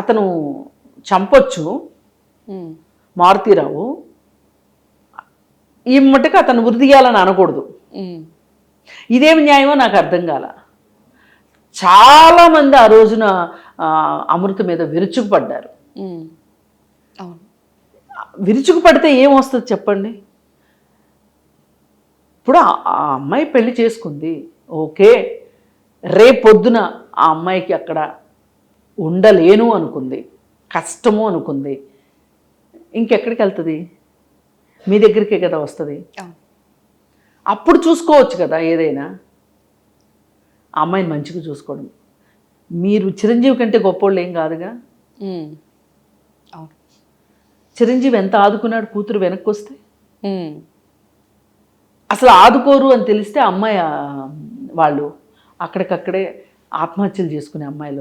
అతను చంపొచ్చు మారుతీరావు, ఈ మట్టుకు అతను ఉరి తీయాలని అనకూడదు. ఇదేమి న్యాయమో నాకు అర్థం కాల. చాలామంది ఆ రోజున అమృత మీద విరుచుకుపడ్డారు. విరుచుకుపడితే ఏమొస్తుంది చెప్పండి? ఇప్పుడు ఆ అమ్మాయి పెళ్లి చేసుకుంది, ఓకే, రేపొద్దున ఆ అమ్మాయికి అక్కడ ఉండలేను అనుకుంది, కష్టము అనుకుంది, ఇంకెక్కడికి వెళ్తుంది? మీ దగ్గరికే కదా వస్తుంది. అప్పుడు చూసుకోవచ్చు కదా ఏదైనా. ఆ అమ్మాయిని మంచిగా చూసుకోవడం. మీరు చిరంజీవి కంటే గొప్పోళ్ళు ఏం కాదుగా. చిరంజీవి ఎంత ఆదుకున్నాడు కూతురు వెనక్కి వస్తే. అసలు ఆదుకోరు అని తెలిస్తే అమ్మాయి వాళ్ళు అక్కడికక్కడే ఆత్మహత్యలు చేసుకునే అమ్మాయిలు